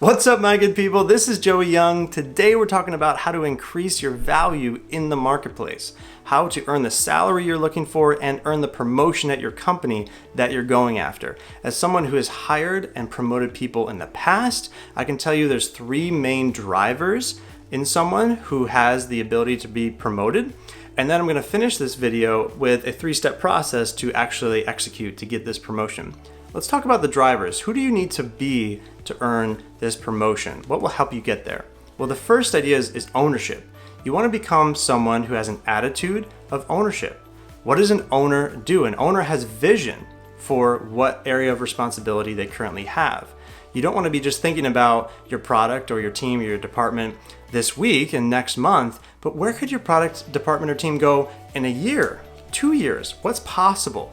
What's up, my good people? This is Joey Young. Today we're talking about how to increase your value in the marketplace, how to earn the salary you're looking for and earn the promotion at your company that you're going after. As someone who has hired and promoted people in the past, I can tell you there's three main drivers in someone who has the ability to be promoted. And then I'm going to finish this video with a three-step process to actually execute to get this promotion. Let's talk about the drivers. Who do you need to be to earn this promotion? What will help you get there? Well, the first idea is ownership. You want to become someone who has an attitude of ownership. What does an owner do? An owner has vision for what area of responsibility they currently have. You don't want to be just thinking about your product or your team or your department this week and next month, but where could your product, department, or team go in a year, 2 years? What's possible?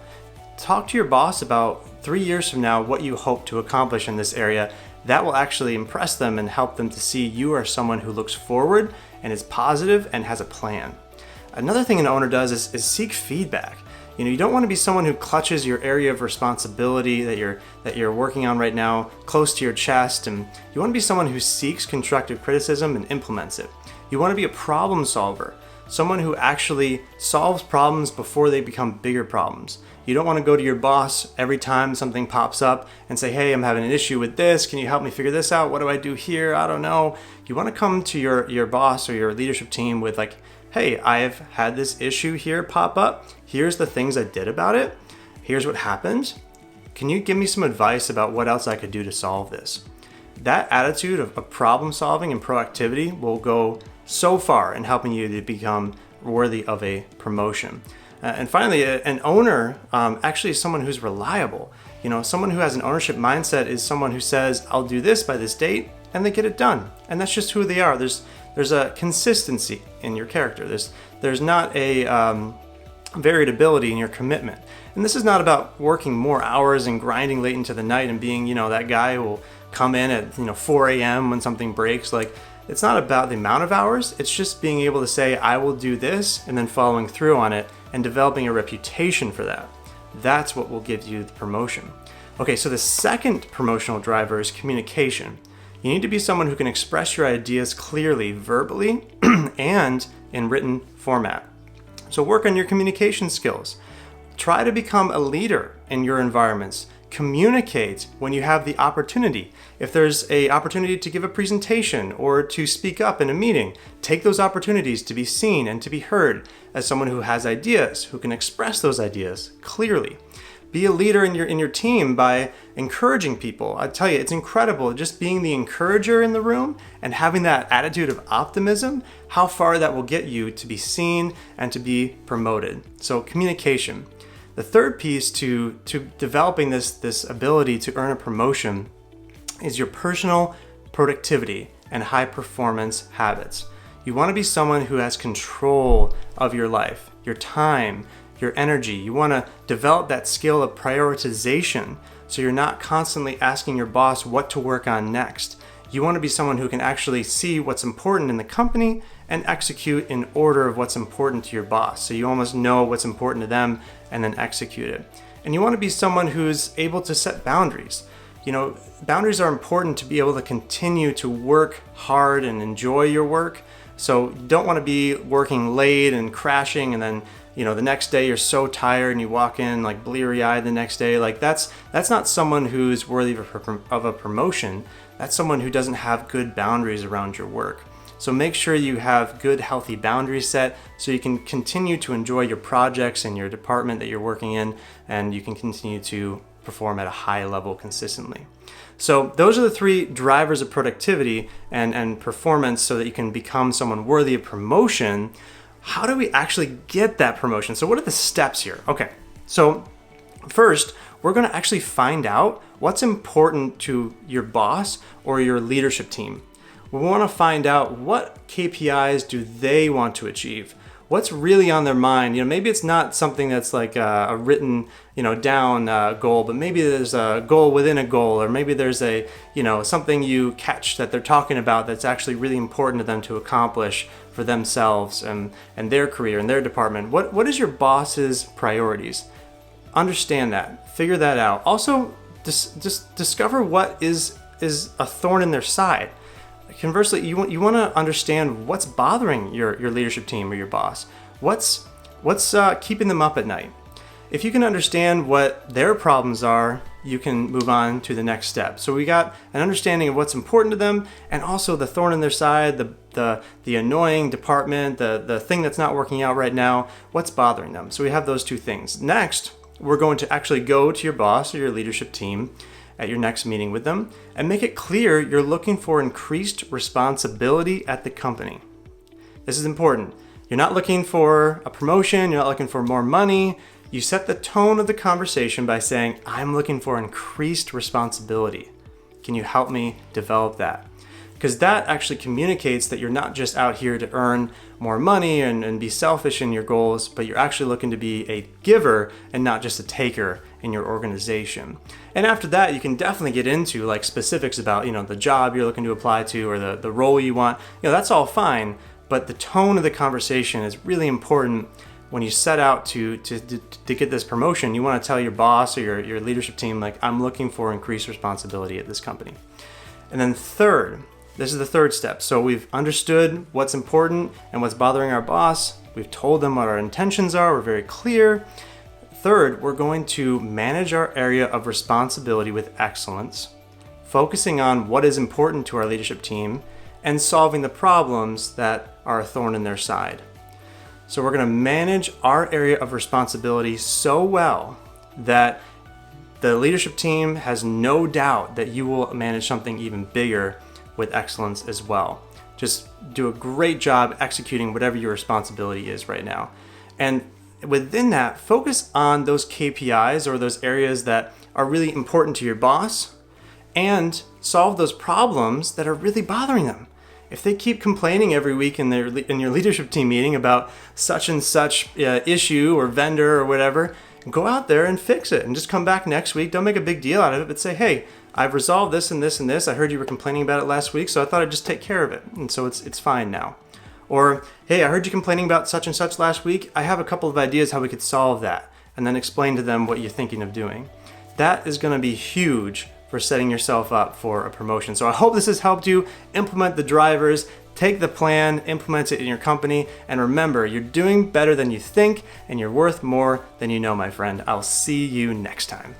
Talk to your boss about 3 years from now what you hope to accomplish in this area. That will actually impress them and help them to see you are someone who looks forward and is positive and has a plan. Another thing an owner does is seek feedback. You don't want to be someone who clutches your area of responsibility that you're working on right now close to your chest, and you want to be someone who seeks constructive criticism and implements it. You want to be a problem solver, someone who actually solves problems before they become bigger problems. You don't want to go to your boss every time something pops up and say, hey, I'm having an issue with this. Can you help me figure this out? What do I do here? I don't know. You want to come to your boss or your leadership team with like, hey, I've had this issue here pop up. Here's the things I did about it. Here's what happened. Can you give me some advice about what else I could do to solve this? That attitude of problem solving and proactivity will go so far in helping you to become worthy of a promotion. And finally, an owner actually is someone who's reliable. Someone who has an ownership mindset is someone who says, I'll do this by this date, and they get it done. And that's just who they are. There's a consistency in your character. There's not a variability in your commitment. And this is not about working more hours and grinding late into the night and being, that guy who will come in at 4 a.m. when something breaks. It's not about the amount of hours. It's just being able to say, I will do this, and then following through on it and developing a reputation for that. That's what will give you the promotion. Okay, so the second promotional driver is communication. You need to be someone who can express your ideas clearly, verbally, and in written format. So work on your communication skills. Try to become a leader in your environments. Communicate when you have the opportunity. If there's an opportunity to give a presentation or to speak up in a meeting, take those opportunities to be seen and to be heard as someone who has ideas, who can express those ideas clearly. Be a leader in your team by encouraging people. I tell you, it's incredible just being the encourager in the room and having that attitude of optimism, how far that will get you to be seen and to be promoted. So communication. The third piece to developing this ability to earn a promotion is your personal productivity and high performance habits. You want to be someone who has control of your life, your time, your energy. You want to develop that skill of prioritization so you're not constantly asking your boss what to work on next. You want to be someone who can actually see what's important in the company and execute in order of what's important to your boss. So you almost know what's important to them and then execute it. And you want to be someone who's able to set boundaries. Boundaries are important to be able to continue to work hard and enjoy your work. So you don't want to be working late and crashing and then the next day you're so tired and you walk in like bleary-eyed the next day. That's not someone who's worthy of a promotion. That's someone who doesn't have good boundaries around your work. So make sure you have good, healthy boundaries set so you can continue to enjoy your projects and your department that you're working in, and you can continue to perform at a high level consistently. So those are the three drivers of productivity and performance so that you can become someone worthy of promotion. How do we actually get that promotion? So what are the steps here? Okay, so first, we're going to actually find out what's important to your boss or your leadership team. We want to find out what KPIs do they want to achieve. What's really on their mind? Maybe it's not something that's like a written, down goal, but maybe there's a goal within a goal, or maybe there's a, something you catch that they're talking about that's actually really important to them to accomplish for themselves and their career and their department. What is your boss's priorities? Understand that, figure that out. Also, just discover what is is a thorn in their side. Conversely, you want to understand what's bothering your leadership team or your boss. What's keeping them up at night? If you can understand what their problems are, you can move on to the next step. So we got an understanding of what's important to them, and also the thorn in their side, the annoying department, the thing that's not working out right now, what's bothering them. So we have those two things. Next, we're going to actually go to your boss or your leadership team at your next meeting with them and make it clear you're looking for increased responsibility at the company. This is important. You're not looking for a promotion, you're not looking for more money. You set the tone of the conversation by saying, I'm looking for increased responsibility. Can you help me develop that? Because that actually communicates that you're not just out here to earn more money and be selfish in your goals, but you're actually looking to be a giver and not just a taker in your organization. And after that, you can definitely get into like specifics about, the job you're looking to apply to or the role you want. That's all fine, but the tone of the conversation is really important. When you set out to get this promotion, you want to tell your boss or your leadership team, like, I'm looking for increased responsibility at this company. And then third, this is the third step. So we've understood what's important and what's bothering our boss. We've told them what our intentions are. We're very clear. Third, we're going to manage our area of responsibility with excellence, focusing on what is important to our leadership team and solving the problems that are a thorn in their side. So we're going to manage our area of responsibility so well that the leadership team has no doubt that you will manage something even bigger with excellence as well. Just do a great job executing whatever your responsibility is right now. And within that, focus on those KPIs or those areas that are really important to your boss and solve those problems that are really bothering them. If they keep complaining every week in your leadership team meeting about such and such issue or vendor or whatever, go out there and fix it and just come back next week. Don't make a big deal out of it, but say, hey, I've resolved this and this and this. I heard you were complaining about it last week, so I thought I'd just take care of it. And so it's fine now. Or, hey, I heard you complaining about such and such last week. I have a couple of ideas how we could solve that. And then explain to them what you're thinking of doing. That is going to be huge for setting yourself up for a promotion. So I hope this has helped you implement the drivers, take the plan, implement it in your company, and remember, you're doing better than you think, and you're worth more than you know, my friend. I'll see you next time.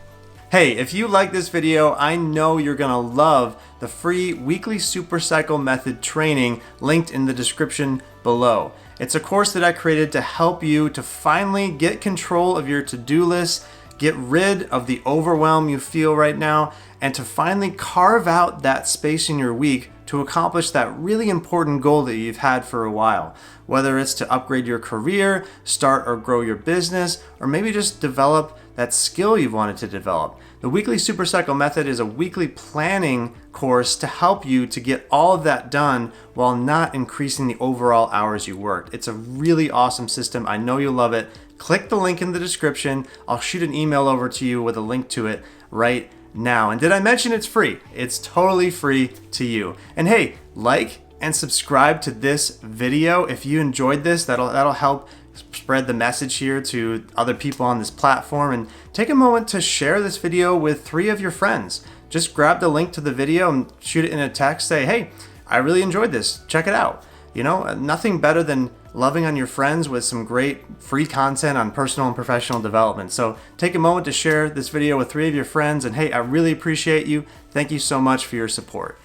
Hey, if you like this video, I know you're gonna love the free weekly Super Cycle Method training linked in the description below. It's a course that I created to help you to finally get control of your to-do list, get rid of the overwhelm you feel right now, and to finally carve out that space in your week to accomplish that really important goal that you've had for a while. Whether it's to upgrade your career, start or grow your business, or maybe just develop that skill you've wanted to develop. The Weekly Super Cycle Method is a weekly planning course to help you to get all of that done while not increasing the overall hours you worked. It's a really awesome system. I know you'll love it. Click the link in the description. I'll shoot an email over to you with a link to it right now. And did I mention it's free? It's totally free to you. And hey, like and subscribe to this video if you enjoyed this. That'll help spread the message here to other people on this platform. And take a moment to share this video with 3 of your friends. Just grab the link to the video and shoot it in a text. Say, hey, I really enjoyed this. Check it out. Nothing better than loving on your friends with some great free content on personal and professional development. So take a moment to share this video with 3 of your friends. And hey, I really appreciate you. Thank you so much for your support.